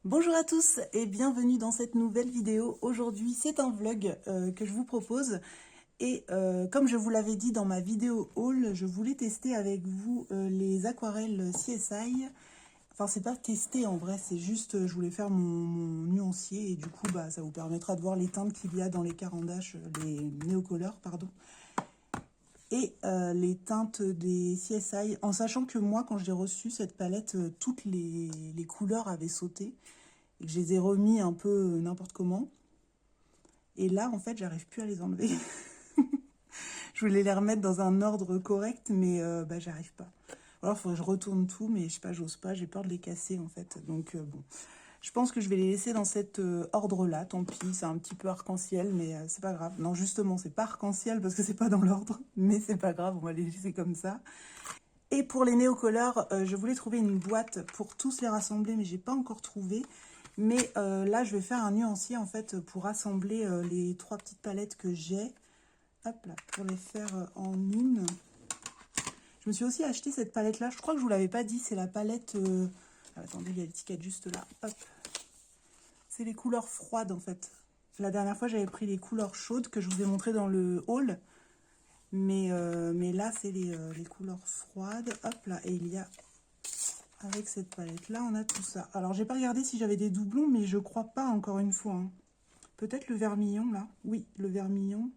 Bonjour à tous et bienvenue dans cette nouvelle vidéo. Aujourd'hui, c'est un vlog que je vous propose et comme je vous l'avais dit dans ma vidéo haul, je voulais tester avec vous les aquarelles CSI. Enfin, c'est pas tester en vrai, c'est juste je voulais faire mon nuancier et du coup, ça vous permettra de voir les teintes qu'il y a dans les Caran-d'Ache, les néocolors, pardon. Et les teintes des CSI, en sachant que moi, quand j'ai reçu cette palette, toutes les couleurs avaient sauté. Et que je les ai remis un peu n'importe comment. Et là, en fait, j'arrive plus à les enlever. Je voulais les remettre dans un ordre correct, mais j'arrive pas. Alors, il faut que je retourne tout, mais je sais pas, j'ose pas, j'ai peur de les casser, en fait. Donc, bon. Je pense que je vais les laisser dans cet ordre-là, tant pis, c'est un petit peu arc-en-ciel, mais c'est pas grave. Non, justement, c'est pas arc-en-ciel parce que c'est pas dans l'ordre, mais c'est pas grave, on va les laisser comme ça. Et pour les néocolores, je voulais trouver une boîte pour tous les rassembler, mais j'ai pas encore trouvé. Mais là, je vais faire un nuancier, en fait, pour rassembler les 3 petites palettes que j'ai. Hop là, pour les faire en une. Je me suis aussi acheté cette palette-là. Je crois que je vous l'avais pas dit, c'est la palette... attendez, il y a l'étiquette juste là. Hop. C'est les couleurs froides, en fait. La dernière fois, j'avais pris les couleurs chaudes que je vous ai montré dans le haul. Mais là, c'est les couleurs froides. Hop là, et il y a... Avec cette palette-là, on a tout ça. Alors, j'ai pas regardé si j'avais des doublons, mais je crois pas, encore une fois. Hein. Peut-être le vermillon, là. Oui, le vermillon.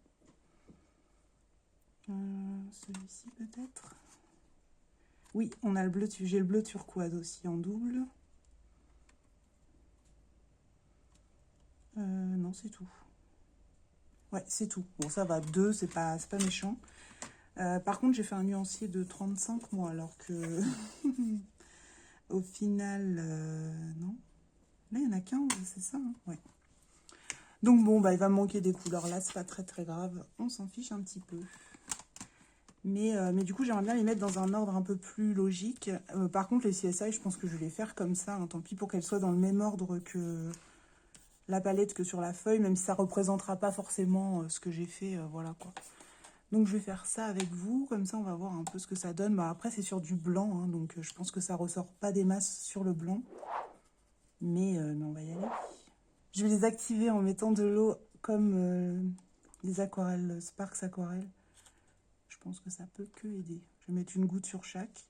Celui-ci, peut-être. Oui, on a le bleu, j'ai le bleu turquoise aussi en double. Non, c'est tout. Ouais, c'est tout. Bon, ça va, 2, c'est pas méchant. Par contre, j'ai fait un nuancier de 35 mois, alors que... Au final, non. Là, il y en a 15, c'est ça, hein, ouais. Donc bon, il va me manquer des couleurs là, c'est pas très grave. On s'en fiche un petit peu. Mais du coup, j'aimerais bien les mettre dans un ordre un peu plus logique. Par contre, les CSI, je pense que je vais les faire comme ça. Hein, tant pis pour qu'elles soient dans le même ordre que la palette, que sur la feuille, même si ça ne représentera pas forcément ce que j'ai fait. Voilà quoi. Donc, je vais faire ça avec vous. Comme ça, on va voir un peu ce que ça donne. Après, c'est sur du blanc. Hein, donc, je pense que ça ressort pas des masses sur le blanc. Mais on va y aller. Je vais les activer en mettant de l'eau comme les aquarelles, Sparks Aquarelles. Je pense que ça peut que aider. Je vais mettre une goutte sur chaque.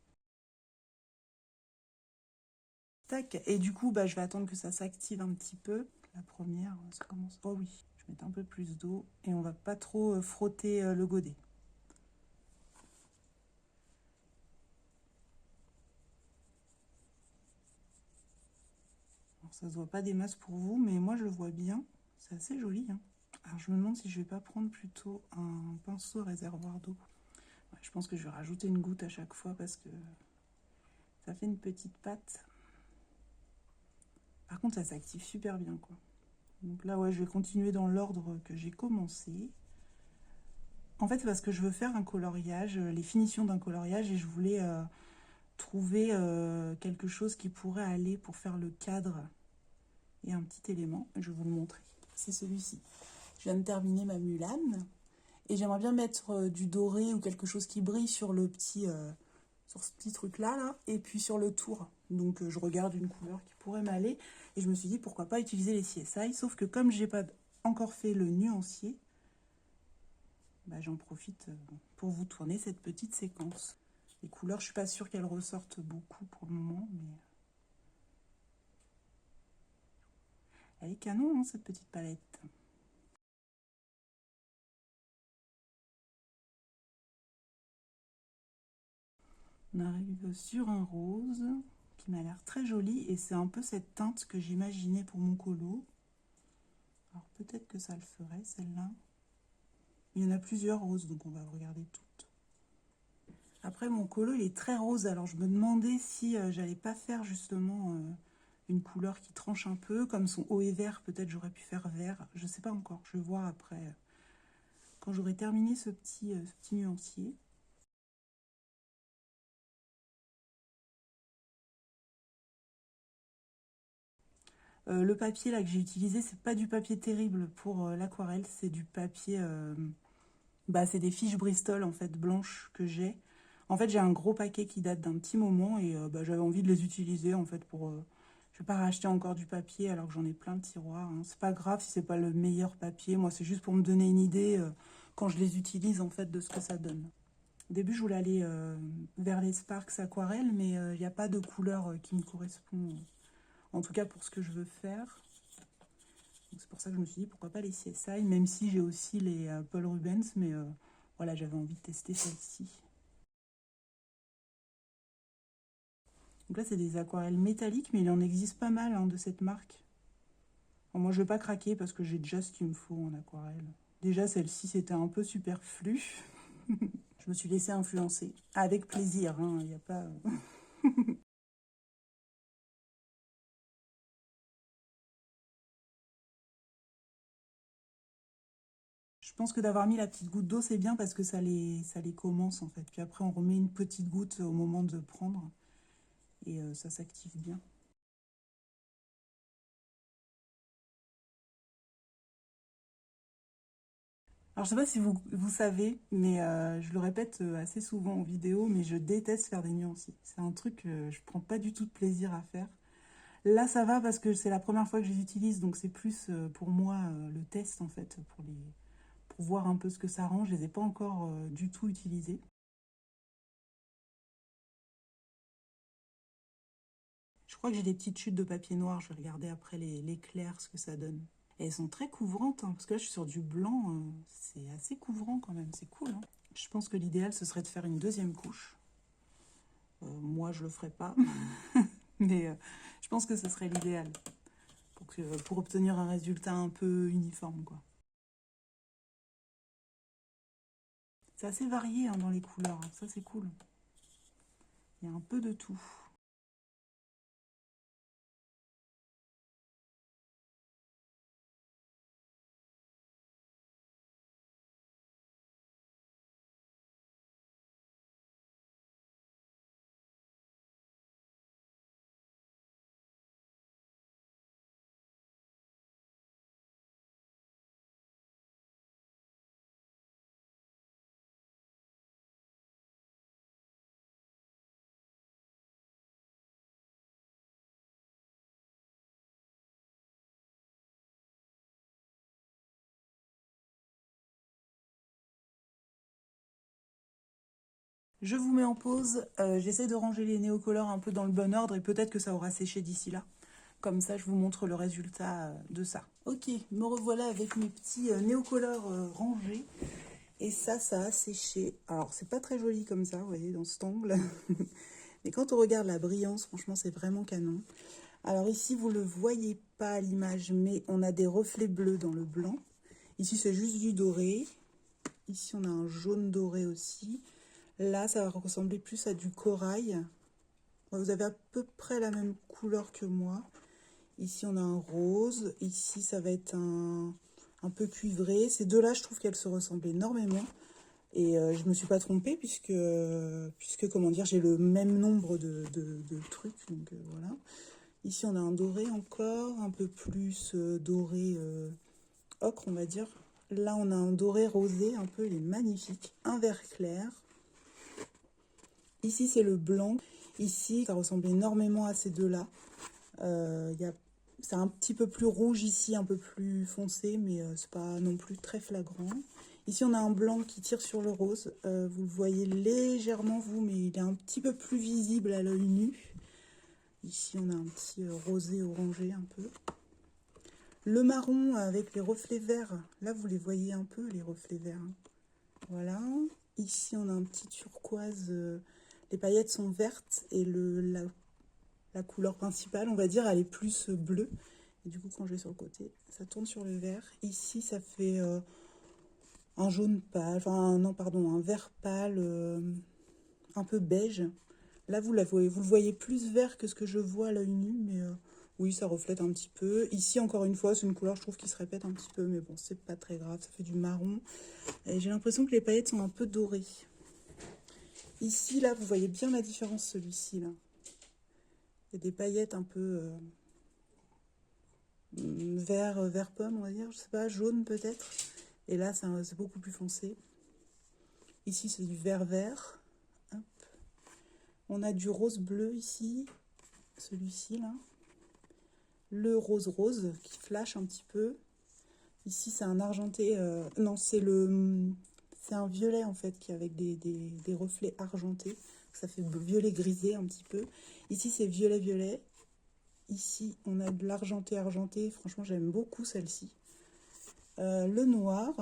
Tac. Et du coup, je vais attendre que ça s'active un petit peu. La première, ça commence... Oh oui, je vais mettre un peu plus d'eau. Et on va pas trop frotter le godet. Alors, ça se voit pas des masses pour vous, mais moi je le vois bien. C'est assez joli. Hein. Alors je me demande si je vais pas prendre plutôt un pinceau réservoir d'eau. Ouais, je pense que je vais rajouter une goutte à chaque fois parce que ça fait une petite pâte. Par contre, ça s'active super bien, quoi. Donc là, ouais, je vais continuer dans l'ordre que j'ai commencé. En fait, c'est parce que je veux faire un coloriage, les finitions d'un coloriage, et je voulais trouver quelque chose qui pourrait aller pour faire le cadre et un petit élément. Je vais vous le montrer. C'est celui-ci. Je viens de terminer ma Mulane. Et j'aimerais bien mettre du doré ou quelque chose qui brille sur le petit... sur ce petit truc là, et puis sur le tour. Donc je regarde une couleur qui pourrait m'aller, et je me suis dit pourquoi pas utiliser les CSI, sauf que comme j'ai pas encore fait le nuancier, j'en profite pour vous tourner cette petite séquence. Les couleurs, je suis pas sûre qu'elles ressortent beaucoup pour le moment, mais elle est canon, hein, cette petite palette. On arrive sur un rose qui m'a l'air très joli, et c'est un peu cette teinte que j'imaginais pour mon colo. Alors peut-être que ça le ferait, celle-là. Il y en a plusieurs roses, donc on va regarder toutes. Après, mon colo, il est très rose, alors je me demandais si j'allais pas faire justement une couleur qui tranche un peu. Comme son haut est vert, peut-être j'aurais pu faire vert. Je sais pas encore, je vais voir après, quand j'aurai terminé ce petit nuancier. Le papier là que j'ai utilisé, c'est pas du papier terrible pour l'aquarelle, c'est du papier... c'est des fiches Bristol en fait, blanches que j'ai. En fait, j'ai un gros paquet qui date d'un petit moment et j'avais envie de les utiliser en fait pour Je vais pas racheter encore du papier alors que j'en ai plein de tiroirs, hein. C'est pas grave si c'est pas le meilleur papier. Moi, c'est juste pour me donner une idée quand je les utilise, en fait, de ce que ça donne. Au début, je voulais aller vers les Sparks aquarelles, mais il n'y a pas de couleur qui me correspond, en tout cas pour ce que je veux faire. C'est pour ça que je me suis dit, pourquoi pas les CSI, même si j'ai aussi les Paul Rubens, mais voilà, j'avais envie de tester celle-ci. Donc là, c'est des aquarelles métalliques, mais il en existe pas mal hein, de cette marque. Bon, moi, je ne vais pas craquer parce que j'ai déjà ce qu'il me faut en aquarelle. Déjà, celle-ci, c'était un peu superflu. Je me suis laissée influencer. Avec plaisir, hein, il n'y a pas... Je pense que d'avoir mis la petite goutte d'eau, c'est bien parce que ça les commence, en fait. Puis après, on remet une petite goutte au moment de prendre. Et ça s'active bien. Alors, je sais pas si vous savez, mais je le répète assez souvent en vidéo, mais je déteste faire des nuances. C'est un truc que je prends pas du tout de plaisir à faire. Là, ça va parce que c'est la première fois que je les utilise, donc c'est plus pour moi le test, en fait, pour voir un peu ce que ça rend. Je les ai pas encore du tout utilisés. Je crois que j'ai des petites chutes de papier noir. Je vais regarder après l'éclair, ce que ça donne. Et elles sont très couvrantes, hein, parce que là, je suis sur du blanc. C'est assez couvrant quand même. C'est cool, hein. Je pense que l'idéal, ce serait de faire une deuxième couche. Moi, je le ferai pas. Mais je pense que ce serait l'idéal pour obtenir un résultat un peu uniforme, quoi. C'est assez varié hein, dans les couleurs. Hein. Ça, c'est cool. Il y a un peu de tout. Je vous mets en pause. J'essaie de ranger les néocolores un peu dans le bon ordre et peut-être que ça aura séché d'ici là. Comme ça, je vous montre le résultat de ça. Ok, me revoilà avec mes petits néocolores rangés. Et ça a séché. Alors, c'est pas très joli comme ça, vous voyez, dans cet angle. Mais quand on regarde la brillance, franchement, c'est vraiment canon. Alors ici, vous ne le voyez pas à l'image, mais on a des reflets bleus dans le blanc. Ici, c'est juste du doré. Ici, on a un jaune doré aussi. Là, ça va ressembler plus à du corail. Vous avez à peu près la même couleur que moi. Ici, on a un rose. Ici, ça va être un peu cuivré. Ces deux-là, je trouve qu'elles se ressemblent énormément. Et je ne me suis pas trompée puisque comment dire, j'ai le même nombre de trucs. Donc voilà. Ici, on a un doré encore, un peu plus doré ocre, on va dire. Là, on a un doré rosé, un peu, il est magnifique. Un vert clair. Ici, c'est le blanc. Ici, ça ressemble énormément à ces deux-là. C'est un petit peu plus rouge ici, un peu plus foncé, mais c'est pas non plus très flagrant. Ici, on a un blanc qui tire sur le rose. Vous le voyez légèrement, vous, mais il est un petit peu plus visible à l'œil nu. Ici, on a un petit rosé orangé un peu. Le marron avec les reflets verts. Là, vous les voyez un peu, les reflets verts. Voilà. Ici, on a un petit turquoise. Les paillettes sont vertes et la couleur principale, on va dire, elle est plus bleue. Et du coup, quand je vais sur le côté, ça tourne sur le vert. Ici, ça fait un jaune pâle, enfin, non, pardon, un vert pâle, un peu beige. Là, vous le voyez plus vert que ce que je vois à l'œil nu, mais oui, ça reflète un petit peu. Ici, encore une fois, c'est une couleur, je trouve, qui se répète un petit peu, mais bon, c'est pas très grave, ça fait du marron. Et j'ai l'impression que les paillettes sont un peu dorées. Ici, là, vous voyez bien la différence, celui-ci, là. Il y a des paillettes un peu vert pomme, on va dire, je sais pas, jaune peut-être. Et là, c'est beaucoup plus foncé. Ici, c'est du vert. On a du rose bleu ici, celui-ci, là. le rose rose qui flash un petit peu. Ici, c'est un argenté, non, c'est un violet en fait, qui est avec des reflets argentés. Ça fait violet grisé un petit peu. Ici, c'est violet violet. Ici, on a de l'argenté argenté. Franchement, j'aime beaucoup celle-ci. Le noir,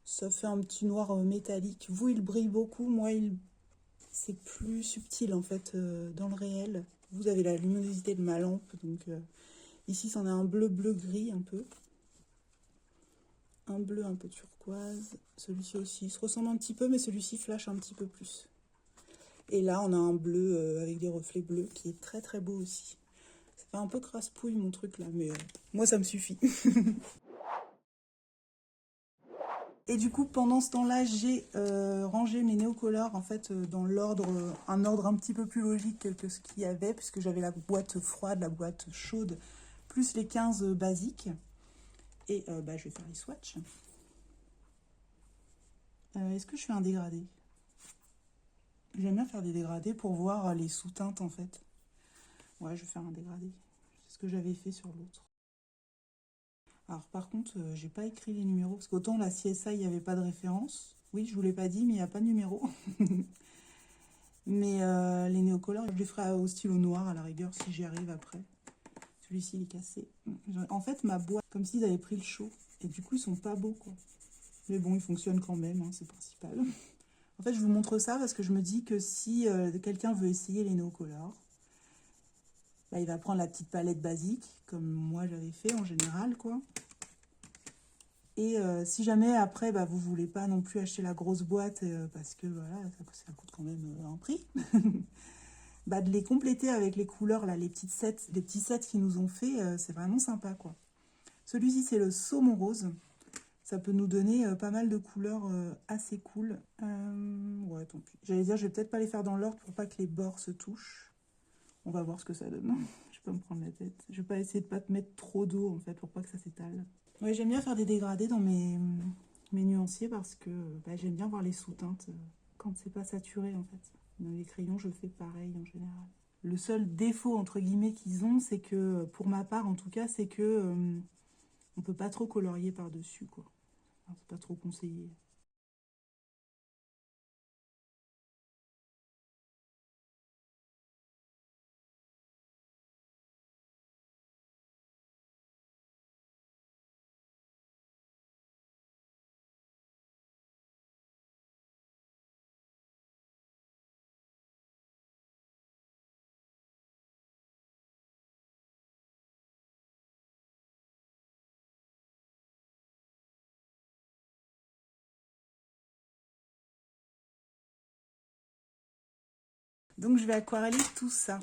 ça fait un petit noir métallique. Vous, il brille beaucoup. Moi, c'est plus subtil en fait dans le réel. Vous avez la luminosité de ma lampe. Donc ici, c'en a un bleu bleu-gris un peu. Un bleu un peu turquoise. Celui-ci aussi se ressemble un petit peu, mais celui-ci flash un petit peu plus. Et là, on a un bleu avec des reflets bleus qui est très très beau aussi. Ça fait un peu crasse-pouille mon truc là, mais moi ça me suffit. Et du coup, pendant ce temps-là, j'ai rangé mes néocolores en fait dans l'ordre, un ordre un petit peu plus logique que ce qu'il y avait, puisque j'avais la boîte froide, la boîte chaude, plus les 15 basiques. Et bah, je vais faire les swatchs. Est-ce que je fais un dégradé? J'aime bien faire des dégradés pour voir les sous-teintes en fait. Ouais, je vais faire un dégradé. C'est ce que j'avais fait sur l'autre. Alors par contre, j'ai pas écrit les numéros, parce qu'autant la CSI, il n'y avait pas de référence. Oui, je vous l'ai pas dit, mais il n'y a pas de numéro. Mais les néocolores, je les ferai au stylo noir à la rigueur, si j'y arrive après. Celui-ci, il est cassé. En fait, ma boîte, comme s'ils avaient pris le chaud. Et du coup, ils sont pas beaux, quoi. Mais bon, ils fonctionnent quand même, hein, c'est principal. En fait, je vous montre ça parce que je me dis que si quelqu'un veut essayer les néocolores, bah, il va prendre la petite palette basique, comme moi j'avais fait en général, quoi. Et si jamais après, bah, vous voulez pas non plus acheter la grosse boîte, parce que voilà, ça coûte quand même un prix, bah, de les compléter avec les couleurs, là, les petits sets qu'ils nous ont fait, c'est vraiment sympa, quoi. Celui-ci, c'est le saumon rose. Ça peut nous donner pas mal de couleurs assez cool. Ouais, tant pis. J'allais dire, je vais peut-être pas les faire dans l'ordre pour pas que les bords se touchent. On va voir ce que ça donne. Je vais pas me prendre la tête. Je vais pas essayer de pas te mettre trop d'eau, en fait, pour pas que ça s'étale. Ouais, j'aime bien faire des dégradés dans mes nuanciers parce que bah, j'aime bien voir les sous-teintes quand c'est pas saturé, en fait. Dans les crayons, je fais pareil en général. Le seul défaut, entre guillemets, qu'ils ont, c'est que, pour ma part, en tout cas, c'est que on peut pas trop colorier par-dessus, quoi. Enfin, c'est pas trop conseillé. Donc, je vais aquareller tout ça.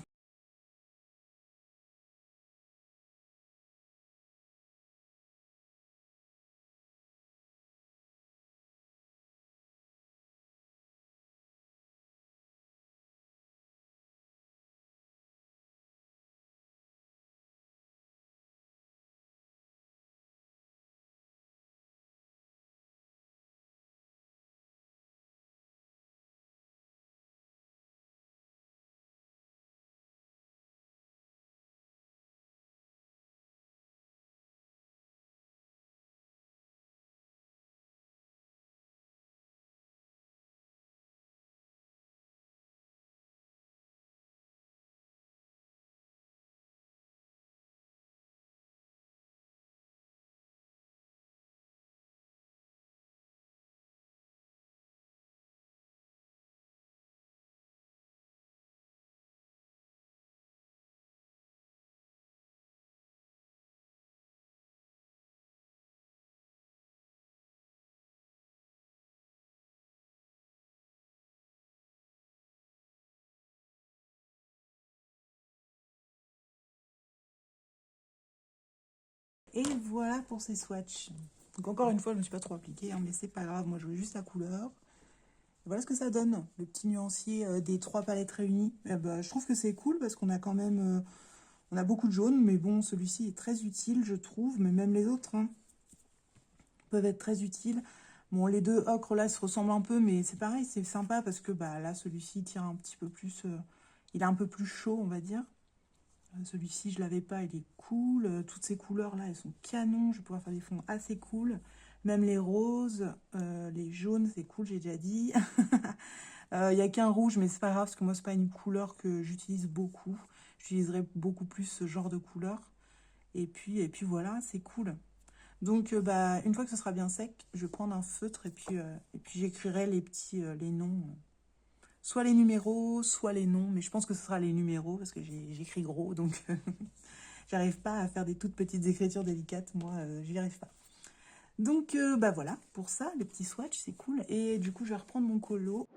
Et voilà pour ces swatchs. Donc encore une fois, je ne me suis pas trop appliquée, hein, mais c'est pas grave, moi je veux juste la couleur. Voilà ce que ça donne, le petit nuancier des 3 palettes réunies. Eh ben, je trouve que c'est cool parce qu'on a quand même on a beaucoup de jaune, mais bon, celui-ci est très utile, je trouve, mais même les autres hein, peuvent être très utiles. Bon, les deux ocres là se ressemblent un peu, mais c'est pareil, c'est sympa parce que bah, là, celui-ci tire un petit peu plus, il est un peu plus chaud, on va dire. Celui-ci, je l'avais pas, il est cool. Toutes ces couleurs-là, elles sont canons. Je vais pouvoir faire des fonds assez cool. Même les roses, les jaunes, c'est cool, j'ai déjà dit. Il n'y a qu'un rouge, mais c'est pas grave, parce que moi, c'est pas une couleur que j'utilise beaucoup. J'utiliserai beaucoup plus ce genre de couleur. Et puis voilà, c'est cool. Donc, bah, une fois que ce sera bien sec, je vais prendre un feutre et puis j'écrirai les petits, les noms. Soit les numéros, soit les noms. Mais je pense que ce sera les numéros, parce que j'écris gros, donc j'arrive pas à faire des toutes petites écritures délicates. Moi, j'y arrive pas. Donc, bah voilà, pour ça, les petits swatchs, c'est cool. Et du coup, je vais reprendre mon colo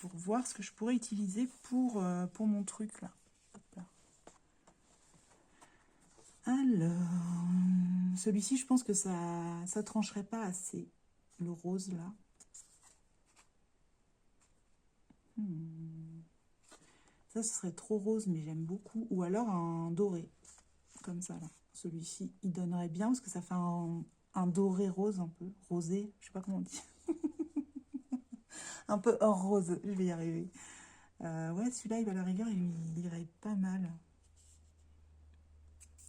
pour voir ce que je pourrais utiliser pour mon truc, là. Hop là. Alors, celui-ci, je pense que ça trancherait pas assez. Le rose, là. Ça, ce serait trop rose, mais j'aime beaucoup. Ou alors un doré, comme ça, là. Celui-ci, il donnerait bien, parce que ça fait un doré rose, un peu. Rosé, je sais pas comment on dit. Un peu hors rose, je vais y arriver. Ouais, celui-là, il va à la rigueur, il irait pas mal.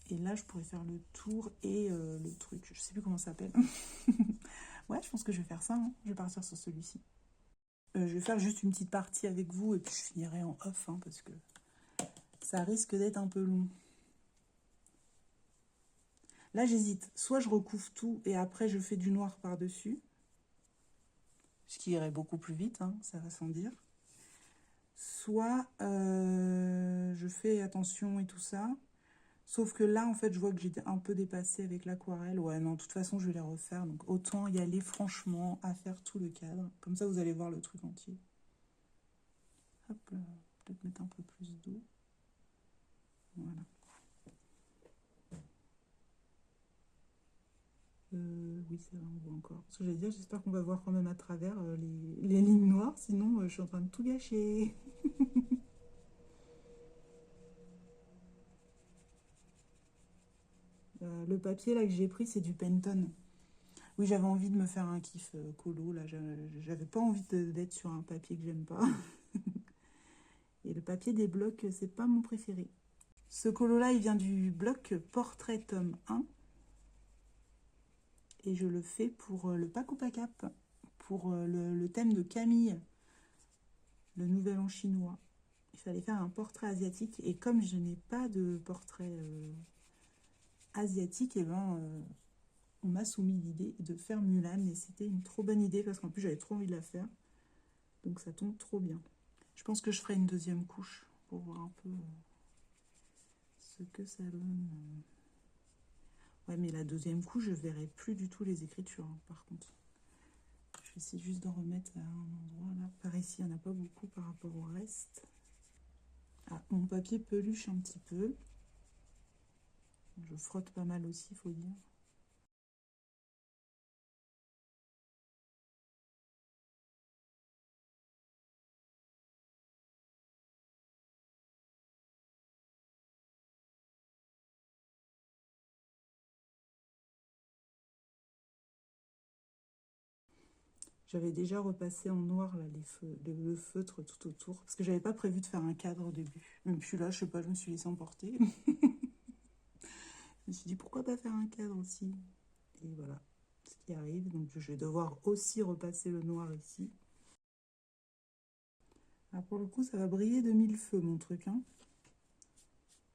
Et là, je pourrais faire le tour et le truc. Je sais plus comment ça s'appelle. Ouais, je pense que je vais faire ça, hein. Je vais partir sur celui-ci. Je vais faire juste une petite partie avec vous et puis je finirai en off, hein, parce que ça risque d'être un peu long. Là, j'hésite. Soit je recouvre tout et après je fais du noir par-dessus. Ce qui irait beaucoup plus vite, hein, ça va sans dire. Soit je fais attention et tout ça. Sauf que là, en fait, je vois que j'étais un peu dépassée avec l'aquarelle. Ouais, non, de toute façon, je vais les refaire. Donc, autant y aller franchement à faire tout le cadre. Comme ça, vous allez voir le truc entier. Hop là, peut-être mettre un peu plus d'eau. Voilà. Oui, c'est vrai, on voit encore. Ce que j'allais dire, j'espère qu'on va voir quand même à travers les lignes noires. Sinon, je suis en train de tout gâcher. Le papier là que j'ai pris, c'est du Penton. Oui, j'avais envie de me faire un kiff colo. Là, j'avais pas envie d'être sur un papier que j'aime pas. Et le papier des blocs, c'est pas mon préféré. Ce colo-là, il vient du bloc Portrait tome 1. Et je le fais pour le Paco Pacap, pour le thème de Camille, le Nouvel An chinois. Il fallait faire un portrait asiatique. Et comme je n'ai pas de portrait asiatique, et ben, on m'a soumis l'idée de faire Mulan. Et c'était une trop bonne idée parce qu'en plus, j'avais trop envie de la faire. Donc ça tombe trop bien. Je pense que je ferai une deuxième couche pour voir un peu ce que ça donne. Ouais, mais la deuxième couche, je verrai plus du tout les écritures, hein, par contre. Je vais essayer juste d'en remettre à un endroit là. Par ici, il n'y en a pas beaucoup par rapport au reste. Ah, mon papier peluche un petit peu. Je frotte pas mal aussi, il faut dire. J'avais déjà repassé en noir là, le feutre tout autour. Parce que j'avais pas prévu de faire un cadre au début. Et puis là, je sais pas, je me suis laissée emporter. Je me suis dit, pourquoi pas faire un cadre aussi? Et voilà, ce qui arrive. Donc je vais devoir aussi repasser le noir ici. Ah, pour le coup, ça va briller de mille feux, mon truc, hein.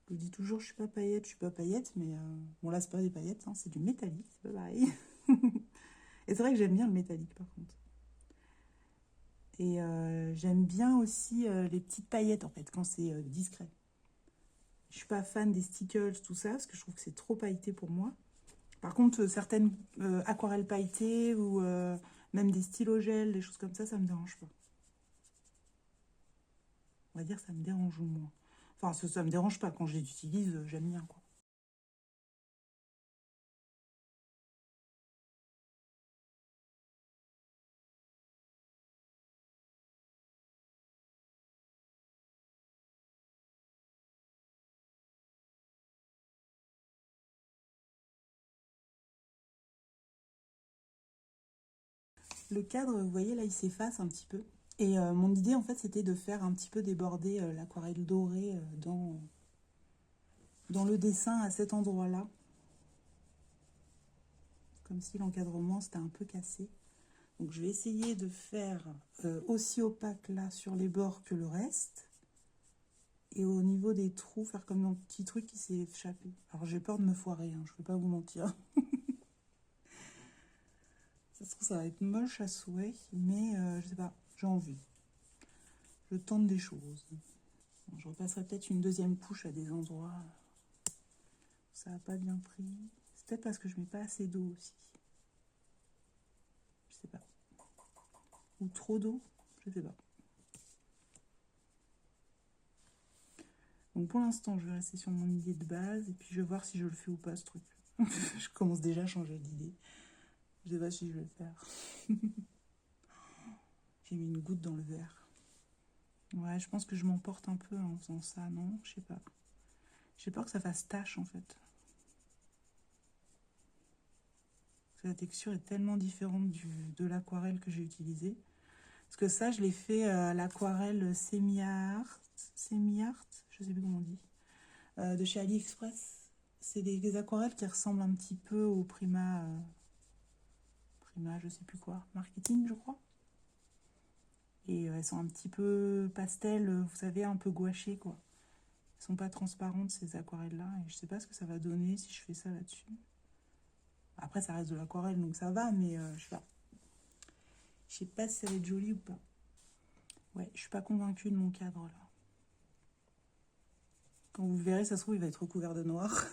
Je vous dis toujours, je suis pas paillette, je suis pas paillette, mais bon, là, c'est pas des paillettes, hein, c'est du métallique, c'est pas pareil. Et c'est vrai que j'aime bien le métallique, par contre. Et j'aime bien aussi les petites paillettes, en fait, quand c'est discret. Je suis pas fan des stickers, tout ça, parce que je trouve que c'est trop pailleté pour moi. Par contre, certaines aquarelles pailletées ou même des stylos gel, des choses comme ça me dérange pas. On va dire ça me dérange moins. Enfin, ça me dérange pas. Quand je les utilise, j'aime bien, quoi. Le cadre, vous voyez, là, il s'efface un petit peu. Et mon idée, en fait, c'était de faire un petit peu déborder l'aquarelle dorée dans le dessin à cet endroit-là. Comme si l'encadrement, c'était un peu cassé. Donc, je vais essayer de faire aussi opaque là sur les bords que le reste. Et au niveau des trous, faire comme un petit truc qui s'est échappé. Alors, j'ai peur de me foirer, hein, je ne vais pas vous mentir. Ça se trouve, ça va être moche à souhait, mais je sais pas, j'ai envie. Je tente des choses. Bon, je repasserai peut-être une deuxième couche à des endroits où ça n'a pas bien pris. C'est peut-être parce que je mets pas assez d'eau aussi. Je sais pas. Ou trop d'eau, je sais pas. Donc pour l'instant, je vais rester sur mon idée de base et puis je vais voir si je le fais ou pas ce truc. Je commence déjà à changer d'idée. Je sais pas si je vais le faire. J'ai mis une goutte dans le verre. Ouais, je pense que je m'emporte un peu en faisant ça, non? Je sais pas. J'ai peur que ça fasse tache en fait. La texture est tellement différente de l'aquarelle que j'ai utilisée. Parce que ça, je l'ai fait à l'aquarelle semi-art, je sais plus comment on dit, de chez AliExpress. C'est des aquarelles qui ressemblent un petit peu au Prima, je sais plus quoi, marketing, je crois. Et elles sont un petit peu pastel, vous savez, un peu gouachées, quoi. Elles sont pas transparentes, ces aquarelles-là. Et je sais pas ce que ça va donner si je fais ça là-dessus. Après, ça reste de l'aquarelle, donc ça va, mais je sais pas. Je sais pas si ça va être joli ou pas. Ouais, je suis pas convaincue de mon cadre, là. Quand vous verrez, ça se trouve, il va être recouvert de noir.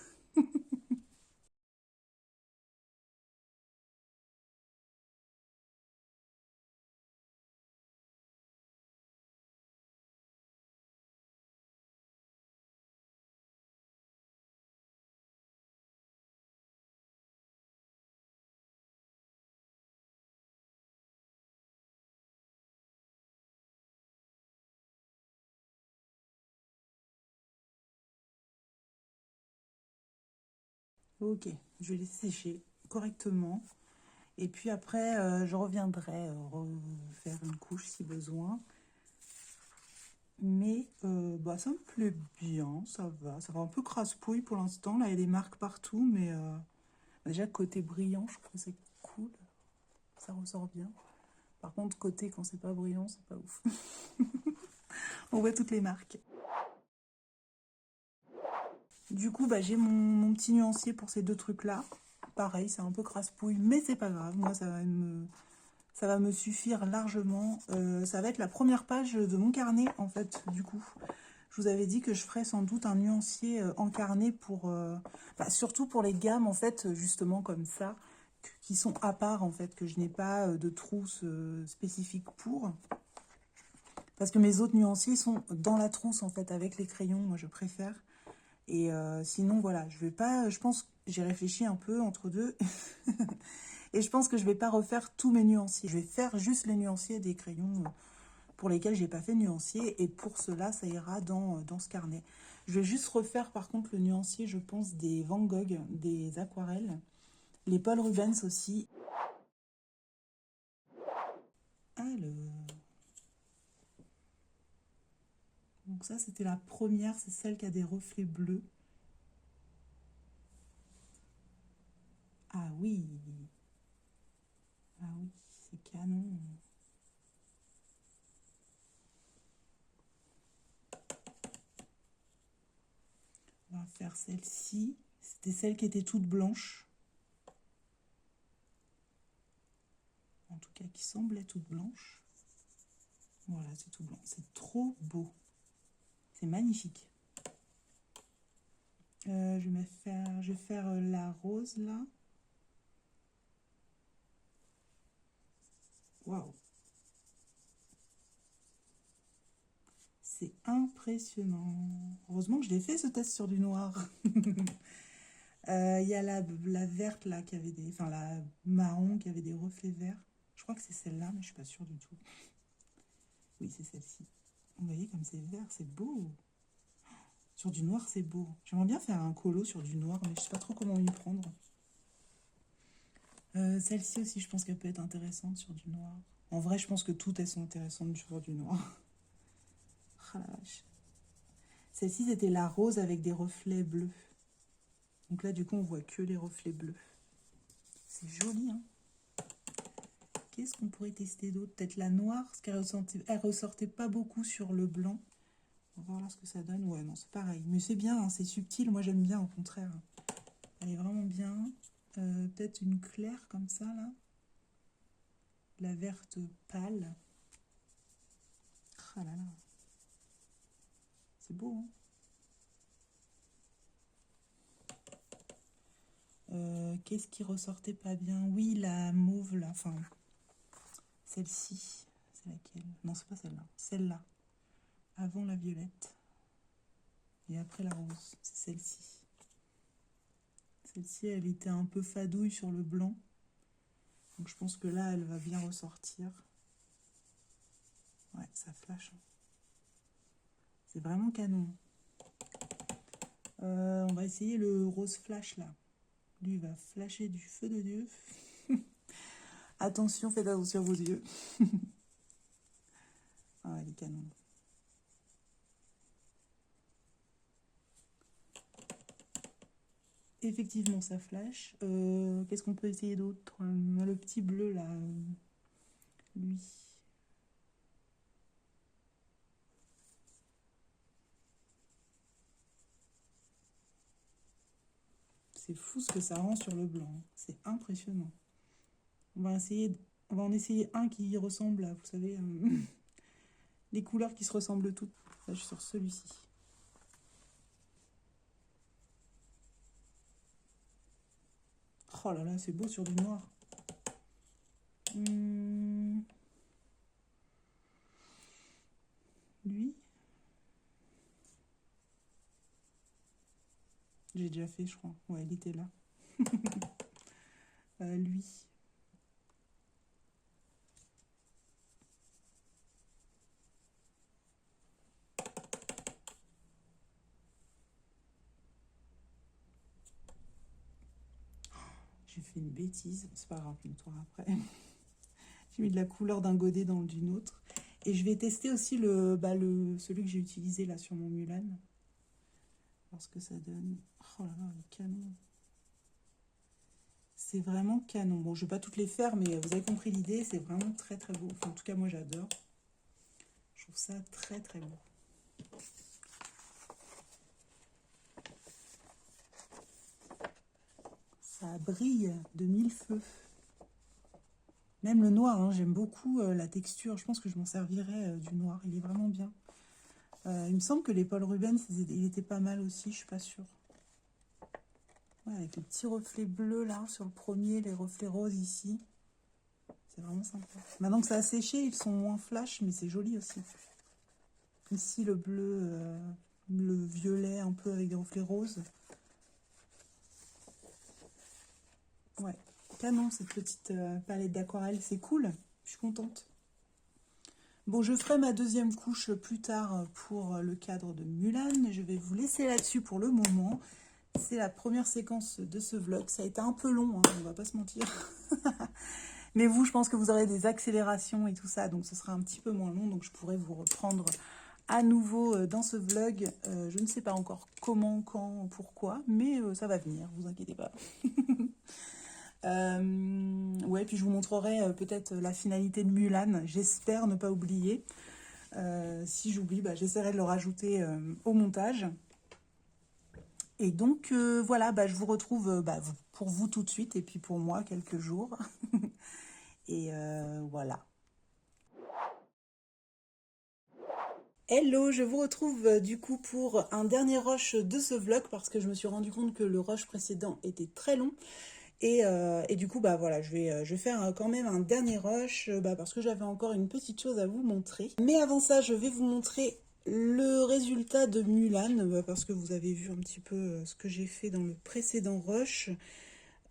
Ok, je vais laisser sécher correctement. Et puis après, je reviendrai refaire une couche si besoin. Mais bah, ça me plaît bien, ça va. Ça va un peu crasse-pouille pour l'instant. Là, il y a des marques partout, mais déjà côté brillant, je trouve que c'est cool. Ça ressort bien. Par contre, côté quand c'est pas brillant, c'est pas ouf. On voit toutes les marques. Du coup, bah, j'ai mon petit nuancier pour ces deux trucs-là. Pareil, c'est un peu crasse-pouille, mais c'est pas grave. Moi, ça va me suffire largement. Ça va être la première page de mon carnet, en fait, du coup. Je vous avais dit que je ferais sans doute un nuancier en carnet pour... bah, surtout pour les gammes, en fait, justement comme ça, qui sont à part, en fait, que je n'ai pas de trousse spécifique pour. Parce que mes autres nuanciers sont dans la trousse, en fait, avec les crayons. Moi, je préfère. Et sinon, voilà, je vais pas... Je pense que j'ai réfléchi un peu entre deux. Et je pense que je vais pas refaire tous mes nuanciers. Je vais faire juste les nuanciers des crayons pour lesquels j'ai pas fait de nuancier. Et pour cela, ça ira dans ce carnet. Je vais juste refaire par contre le nuancier, je pense, des Van Gogh, des aquarelles. Les Paul Rubens aussi. Alors... Donc ça, c'était la première. C'est celle qui a des reflets bleus. Ah oui. Ah oui, c'est canon. On va faire celle-ci. C'était celle qui était toute blanche. En tout cas, qui semblait toute blanche. Voilà, c'est tout blanc. C'est trop beau. C'est magnifique. Je vais faire la rose, là. Waouh. C'est impressionnant. Heureusement que je l'ai fait, ce test sur du noir. Il y a la verte, là, qui avait des... Enfin, la marron, qui avait des reflets verts. Je crois que c'est celle-là, mais je suis pas sûre du tout. Oui, c'est celle-ci. Vous voyez comme c'est vert, c'est beau. Sur du noir, c'est beau. J'aimerais bien faire un colo sur du noir, mais je sais pas trop comment y prendre. Celle-ci aussi, je pense qu'elle peut être intéressante sur du noir. En vrai, je pense que toutes elles sont intéressantes sur du noir. Ah la vache. Celle-ci, c'était la rose avec des reflets bleus. Donc là, du coup, on voit que les reflets bleus. C'est joli, hein. Qu'est-ce qu'on pourrait tester d'autre? Peut-être la noire, parce qu'elle ressortait pas beaucoup sur le blanc. On va voir là ce que ça donne. Ouais, non, c'est pareil. Mais c'est bien, hein, c'est subtil. Moi, j'aime bien, au contraire. Elle est vraiment bien. Peut-être une claire comme ça, là. La verte pâle. Ah là là. C'est beau, hein. Qu'est-ce qui ressortait pas bien? Oui, la mauve, là. Enfin, celle-ci. C'est laquelle? Non, c'est pas celle-là. Celle-là. Avant la violette. Et après la rose. C'est celle-ci. Celle-ci, elle était un peu fadouille sur le blanc. Donc je pense que là, elle va bien ressortir. Ouais, ça flash. C'est vraiment canon. On va essayer le rose flash, là. Lui, il va flasher du feu de Dieu. Attention, faites attention à vos yeux. Ah, elle est canon. Effectivement, ça flash. Qu'est-ce qu'on peut essayer d'autre? Le petit bleu, là. Lui. C'est fou ce que ça rend sur le blanc. C'est impressionnant. On va en essayer un qui ressemble à, vous savez, les couleurs qui se ressemblent toutes. Là, je suis sur celui-ci. Oh là là, c'est beau sur du noir. Lui. J'ai déjà fait, je crois. Ouais, il était là. Lui. J'ai fait une bêtise. C'est pas grave, je le nettoie après. J'ai mis de la couleur d'un godet dans d'une autre. Et je vais tester aussi celui que j'ai utilisé là sur mon Mulan. Voir ce que ça donne. Oh là là, il est canon. C'est vraiment canon. Bon, je ne vais pas toutes les faire, mais vous avez compris l'idée. C'est vraiment très très beau. Enfin, en tout cas, moi j'adore. Je trouve ça très très beau. Ça brille de mille feux. Même le noir, hein, j'aime beaucoup la texture. Je pense que je m'en servirai du noir. Il est vraiment bien. Il me semble que les Paul Rubens, il était pas mal aussi. Je suis pas sûre. Ouais, avec les petits reflets bleus là sur le premier, les reflets roses ici. C'est vraiment sympa. Maintenant que ça a séché, ils sont moins flash, mais c'est joli aussi. Ici, le bleu, le violet un peu avec des reflets roses. Ouais, canon cette petite palette d'aquarelle, c'est cool. Je suis contente. Bon, je ferai ma deuxième couche plus tard pour le cadre de Mulan. Je vais vous laisser là-dessus pour le moment. C'est la première séquence de ce vlog. Ça a été un peu long, hein, on va pas se mentir. Mais vous, je pense que vous aurez des accélérations et tout ça, donc ce sera un petit peu moins long. Donc je pourrai vous reprendre à nouveau dans ce vlog. Je ne sais pas encore comment, quand, pourquoi, mais ça va venir, vous inquiétez pas. Ouais, puis je vous montrerai peut-être la finalité de Mulan. J'espère ne pas oublier. Si j'oublie, j'essaierai de le rajouter au montage. Et donc, voilà, je vous retrouve pour vous tout de suite et puis pour moi quelques jours. Et voilà. Hello, je vous retrouve du coup pour un dernier rush de ce vlog parce que je me suis rendu compte que le rush précédent était très long. Et du coup, voilà, je vais faire quand même un dernier rush parce que j'avais encore une petite chose à vous montrer. Mais avant ça, je vais vous montrer le résultat de Mulan parce que vous avez vu un petit peu ce que j'ai fait dans le précédent rush.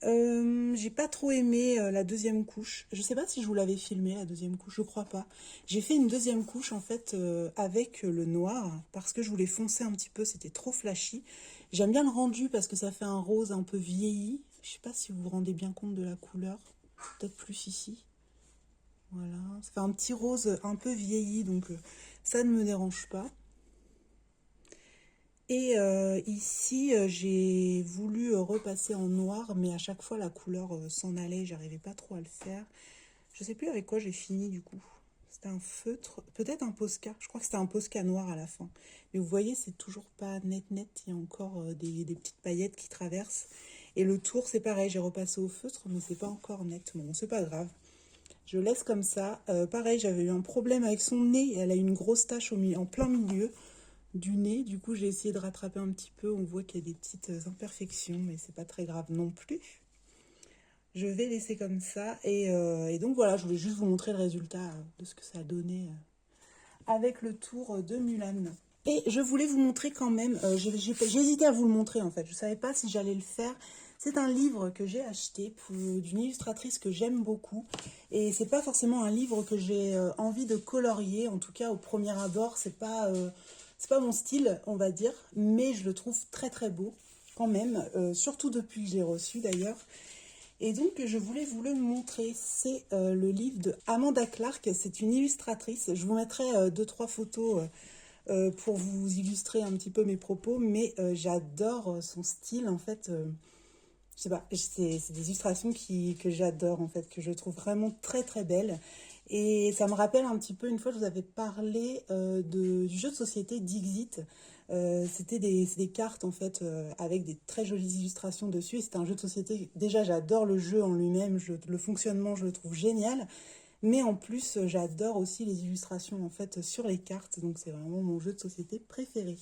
J'ai pas trop aimé la deuxième couche. Je sais pas si je vous l'avais filmé la deuxième couche, je crois pas. J'ai fait une deuxième couche en fait avec le noir parce que je voulais foncer un petit peu, c'était trop flashy. J'aime bien le rendu parce que ça fait un rose un peu vieilli. Je sais pas si vous vous rendez bien compte de la couleur, peut-être plus ici. Voilà, ça fait un petit rose un peu vieilli, donc ça ne me dérange pas. Et ici, j'ai voulu repasser en noir, mais à chaque fois la couleur s'en allait, j'arrivais pas trop à le faire. Je sais plus avec quoi j'ai fini du coup. C'était un feutre, peut-être un Posca. Je crois que c'était un Posca noir à la fin. Mais vous voyez, c'est toujours pas net net. Il y a encore des petites paillettes qui traversent. Et le tour, c'est pareil. J'ai repassé au feutre, mais c'est pas encore net. Bon, c'est pas grave. Je laisse comme ça. Pareil, j'avais eu un problème avec son nez. Elle a une grosse tache en plein milieu du nez. Du coup, j'ai essayé de rattraper un petit peu. On voit qu'il y a des petites imperfections, mais c'est pas très grave non plus. Je vais laisser comme ça. Et donc voilà, je voulais juste vous montrer le résultat de ce que ça a donné avec le tour de Mulan. Et je voulais vous montrer quand même, j'hésitais à vous le montrer en fait, je ne savais pas si j'allais le faire. C'est un livre que j'ai acheté d'une illustratrice que j'aime beaucoup. Et c'est pas forcément un livre que j'ai envie de colorier, en tout cas au premier abord, c'est pas mon style, on va dire. Mais je le trouve très très beau quand même, surtout depuis que je l'ai reçu d'ailleurs. Et donc, je voulais vous le montrer. C'est le livre de Amanda Clark. C'est une illustratrice. Je vous mettrai 2-3 photos pour vous illustrer un petit peu mes propos. Mais j'adore son style, en fait. Je sais pas, c'est des illustrations que j'adore, en fait, que je trouve vraiment très, très belles. Et ça me rappelle un petit peu, une fois, je vous avais parlé du jeu de société Dixit. C'était des cartes, en fait, avec des très jolies illustrations dessus. Et c'était un jeu de société. Déjà, j'adore le jeu en lui-même. Le fonctionnement, je le trouve génial. Mais en plus, j'adore aussi les illustrations, en fait, sur les cartes. Donc, c'est vraiment mon jeu de société préféré.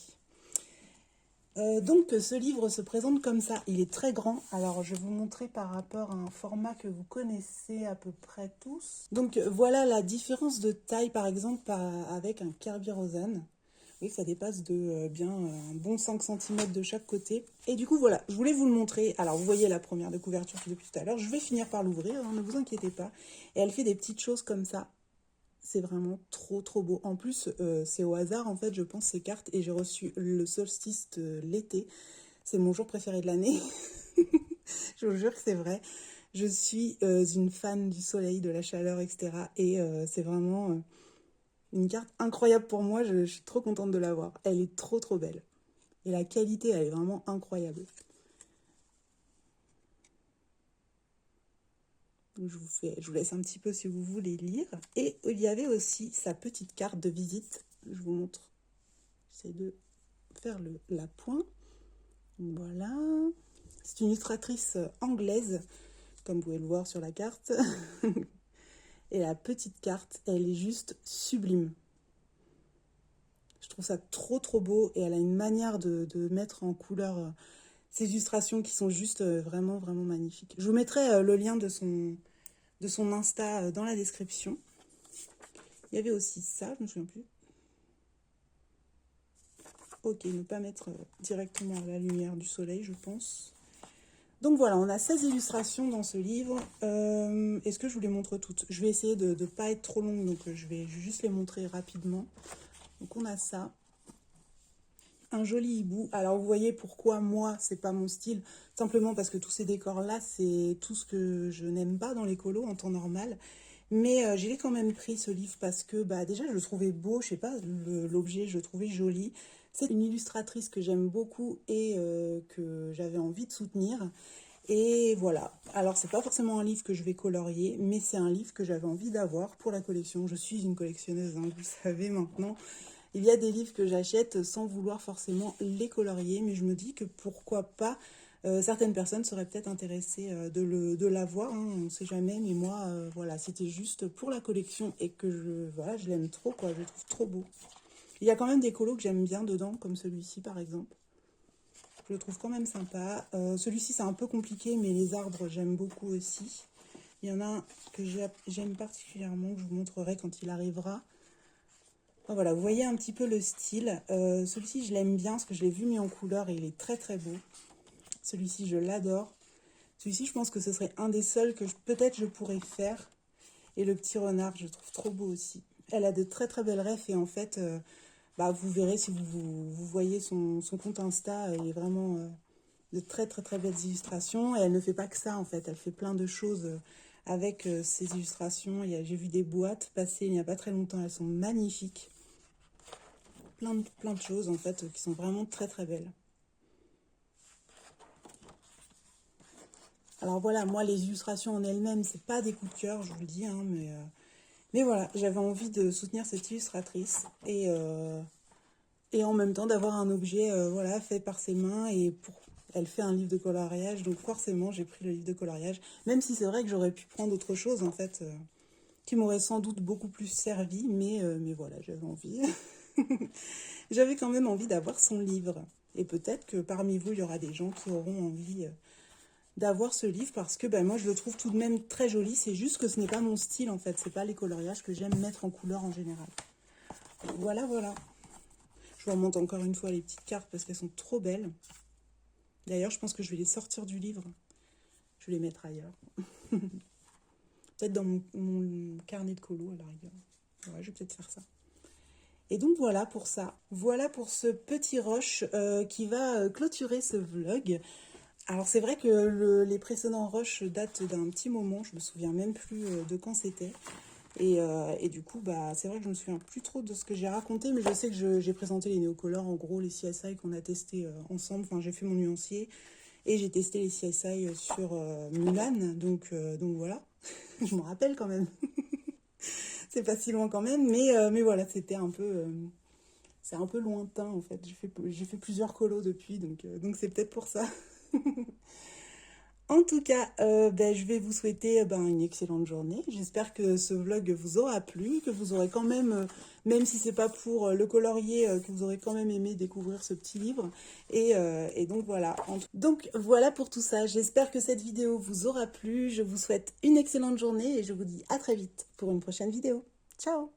Donc ce livre se présente comme ça, il est très grand, alors je vais vous montrer par rapport à un format que vous connaissez à peu près tous. Donc voilà la différence de taille par exemple avec un Kerby Rosen. Vous voyez que ça dépasse de bien un bon 5 cm de chaque côté. Et du coup voilà, je voulais vous le montrer. Alors vous voyez la première de couverture depuis tout à l'heure, je vais finir par l'ouvrir, hein, ne vous inquiétez pas. Et elle fait des petites choses comme ça. C'est vraiment trop trop beau. En plus, c'est au hasard en fait, je pense, ces cartes. Et j'ai reçu le solstice de l'été. C'est mon jour préféré de l'année. Je vous jure que c'est vrai. Je suis une fan du soleil, de la chaleur, etc. Et c'est vraiment une carte incroyable pour moi. Je suis trop contente de l'avoir. Elle est trop trop belle. Et la qualité, elle est vraiment incroyable. Donc, je vous laisse un petit peu si vous voulez lire. Et il y avait aussi sa petite carte de visite. Je vous montre. J'essaie de faire l'appoint. Voilà. C'est une illustratrice anglaise, comme vous pouvez le voir sur la carte. Et la petite carte, elle est juste sublime. Je trouve ça trop trop beau et elle a une manière de mettre en couleur ces illustrations qui sont juste vraiment vraiment magnifiques. Je vous mettrai le lien de son Insta dans la description. Il y avait aussi ça, je ne me souviens plus. Ok, ne pas mettre directement à la lumière du soleil, je pense. Donc voilà, on a 16 illustrations dans ce livre. Est-ce que je vous les montre toutes? Je vais essayer de ne pas être trop longue, donc je vais juste les montrer rapidement. Donc on a ça. Un joli hibou. Alors vous voyez pourquoi moi, c'est pas mon style. Simplement parce que tous ces décors-là, c'est tout ce que je n'aime pas dans les colos en temps normal. Mais j'ai quand même pris ce livre parce que déjà je le trouvais beau, je sais pas, l'objet je le trouvais joli. C'est une illustratrice que j'aime beaucoup et que j'avais envie de soutenir. Et voilà, alors c'est pas forcément un livre que je vais colorier, mais c'est un livre que j'avais envie d'avoir pour la collection. Je suis une collectionneuse, hein, vous le savez maintenant. Il y a des livres que j'achète sans vouloir forcément les colorier, mais je me dis que pourquoi pas, certaines personnes seraient peut-être intéressées de l'avoir, hein, on ne sait jamais, mais moi, voilà, c'était juste pour la collection et que voilà, je l'aime trop, quoi, je le trouve trop beau. Il y a quand même des colos que j'aime bien dedans, comme celui-ci par exemple. Je le trouve quand même sympa. Celui-ci, c'est un peu compliqué, mais les arbres, j'aime beaucoup aussi. Il y en a un que j'aime particulièrement, que je vous montrerai quand il arrivera. Enfin, voilà, vous voyez un petit peu le style. Celui-ci, je l'aime bien parce que je l'ai vu mis en couleur et il est très très beau. Celui-ci, je l'adore. Celui-ci, je pense que ce serait un des seuls que peut-être je pourrais faire. Et le petit renard, je le trouve trop beau aussi. Elle a de très très belles refs et en fait, vous verrez si vous voyez son compte Insta, elle est vraiment de très très très belles illustrations. Et elle ne fait pas que ça en fait, elle fait plein de choses avec ces illustrations. J'ai vu des boîtes passer il n'y a pas très longtemps, elles sont magnifiques. Plein de choses en fait qui sont vraiment très très belles. Alors voilà, moi les illustrations en elles-mêmes, c'est pas des coups de cœur, je vous le dis, hein, mais voilà, j'avais envie de soutenir cette illustratrice et en même temps d'avoir un objet voilà, fait par ses mains elle fait un livre de coloriage, donc forcément j'ai pris le livre de coloriage, même si c'est vrai que j'aurais pu prendre autre chose en fait, qui m'aurait sans doute beaucoup plus servi, mais voilà, j'avais envie. J'avais quand même envie d'avoir son livre. Et peut-être que parmi vous, il y aura des gens qui auront envie d'avoir ce livre parce que moi, je le trouve tout de même très joli. C'est juste que ce n'est pas mon style, en fait. C'est pas les coloriages que j'aime mettre en couleur en général. Voilà, voilà. Je vous remonte encore une fois les petites cartes parce qu'elles sont trop belles. D'ailleurs, je pense que je vais les sortir du livre. Je vais les mettre ailleurs. Peut-être dans mon carnet de colo, à la rigueur. Ouais, je vais peut-être faire ça. Et donc voilà pour ça. Voilà pour ce petit rush qui va clôturer ce vlog. Alors c'est vrai que les précédents rushs datent d'un petit moment, je me souviens même plus de quand c'était. Et du coup, c'est vrai que je me souviens plus trop de ce que j'ai raconté, mais je sais que j'ai présenté les néocolores, en gros les CSI qu'on a testés ensemble. Enfin, j'ai fait mon nuancier et j'ai testé les CSI sur Mulan, donc voilà. Je m'en rappelle quand même. C'est pas si loin quand même, mais voilà, c'était un peu... c'est un peu lointain en fait, j'ai fait plusieurs colos depuis, donc c'est peut-être pour ça. En tout cas, je vais vous souhaiter une excellente journée. J'espère que ce vlog vous aura plu, que vous aurez quand même si c'est pas pour le colorier, que vous aurez quand même aimé découvrir ce petit livre. Et donc voilà. Donc voilà pour tout ça. J'espère que cette vidéo vous aura plu. Je vous souhaite une excellente journée et je vous dis à très vite pour une prochaine vidéo. Ciao!